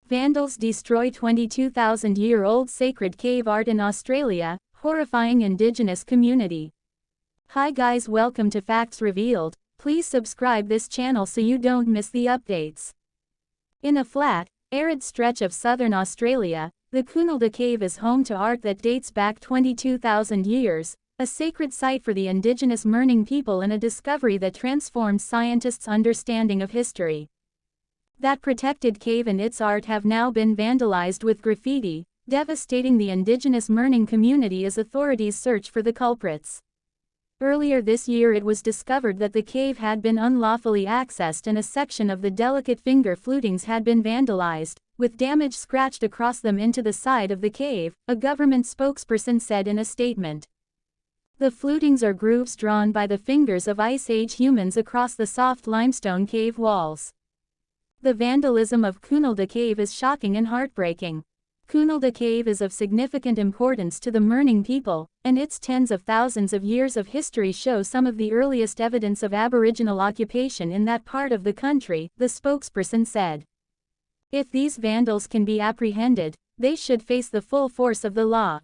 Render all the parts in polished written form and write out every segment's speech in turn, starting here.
Vandals destroy 22,000-year-old sacred cave art in Australia, horrifying indigenous community. Hi guys, welcome to Facts Revealed. Please subscribe this channel so you don't miss the updates. In a flat, arid stretch of southern Australia, the Coonalda Cave is home to art that dates back 22,000 years, a sacred site for the indigenous Mirning people and a discovery that transformed scientists' understanding of history. That protected cave and its art have now been vandalized with graffiti, devastating the indigenous Mirning community as authorities search for the culprits. Earlier this year it was discovered that the cave had been unlawfully accessed and a section of the delicate finger flutings had been vandalized, with damage scratched across them into the side of the cave, a government spokesperson said in a statement. The flutings are grooves drawn by the fingers of Ice Age humans across the soft limestone cave walls. The vandalism of Coonalda Cave is shocking and heartbreaking. Coonalda Cave is of significant importance to the Mirning people, and its tens of thousands of years of history show some of the earliest evidence of Aboriginal occupation in that part of the country, the spokesperson said. If these vandals can be apprehended, they should face the full force of the law.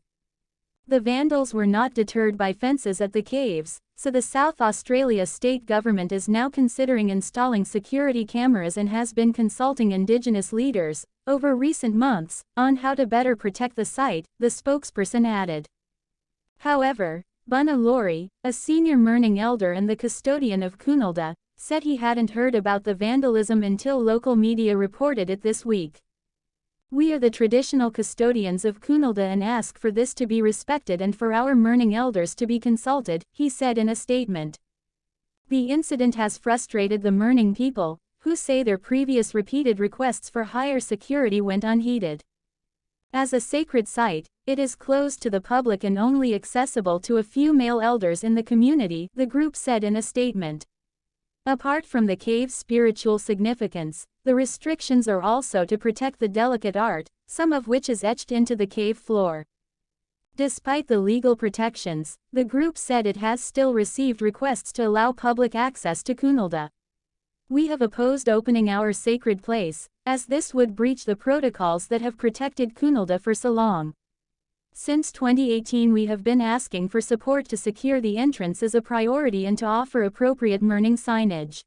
The vandals were not deterred by fences at the caves, so the South Australia state government is now considering installing security cameras and has been consulting Indigenous leaders, over recent months, on how to better protect the site, the spokesperson added. However, Bunna Laurie, a senior Mirning elder and the custodian of Coonalda, said he hadn't heard about the vandalism until local media reported it this week. "We are the traditional custodians of Coonalda and ask for this to be respected and for our Mirning elders to be consulted," he said in a statement. The incident has frustrated the Mirning people, who say their previous repeated requests for higher security went unheeded. As a sacred site, it is closed to the public and only accessible to a few male elders in the community, the group said in a statement. Apart from the cave's spiritual significance, the restrictions are also to protect the delicate art, some of which is etched into the cave floor. Despite the legal protections, the group said it has still received requests to allow public access to Coonalda. "We have opposed opening our sacred place, as this would breach the protocols that have protected Coonalda for so long. Since 2018 we have been asking for support to secure the entrance as a priority and to offer appropriate Mirning signage.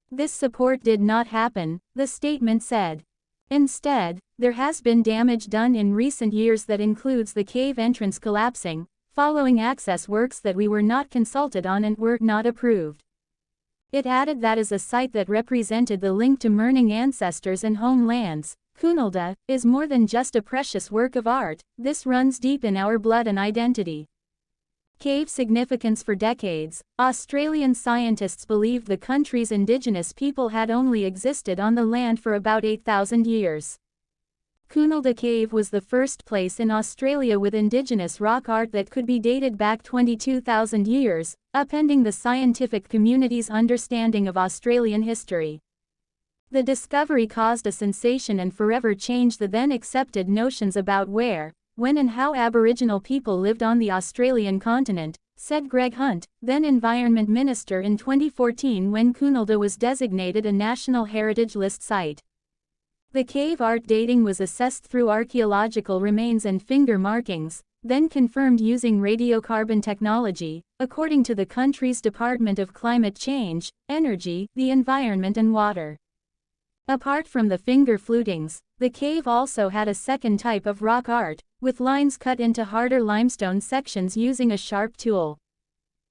This support did not happen," the statement said. Instead, there has been damage done in recent years that includes the cave entrance collapsing, following access works that we were not consulted on and were not approved. It added that as a site that represented the link to Mirning ancestors and homelands, Coonalda is more than just a precious work of art, this runs deep in our blood and identity. Cave significance. For decades, Australian scientists believed the country's indigenous people had only existed on the land for about 8,000 years. Coonalda Cave was the first place in Australia with indigenous rock art that could be dated back 22,000 years, upending the scientific community's understanding of Australian history. The discovery caused a sensation and forever changed the then accepted notions about where, when and how Aboriginal people lived on the Australian continent, said Greg Hunt, then Environment Minister in 2014 when Coonalda was designated a National Heritage List site. The cave art dating was assessed through archaeological remains and finger markings, then confirmed using radiocarbon technology, according to the country's Department of Climate Change, Energy, the Environment and Water. Apart from the finger flutings, the cave also had a second type of rock art, with lines cut into harder limestone sections using a sharp tool.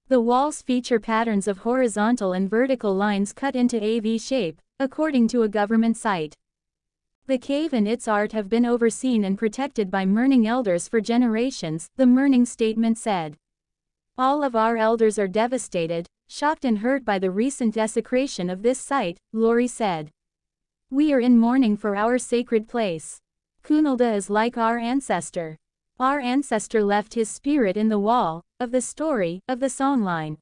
The walls feature patterns of horizontal and vertical lines cut into a V shape, according to a government site. The cave and its art have been overseen and protected by Mirning elders for generations, the Mirning statement said. "All of our elders are devastated, shocked and hurt by the recent desecration of this site," Laurie said. "We are in mourning for our sacred place. Coonalda is like our ancestor. Our ancestor left his spirit in the wall," of the story, of the songline.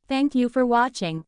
Thank you for watching.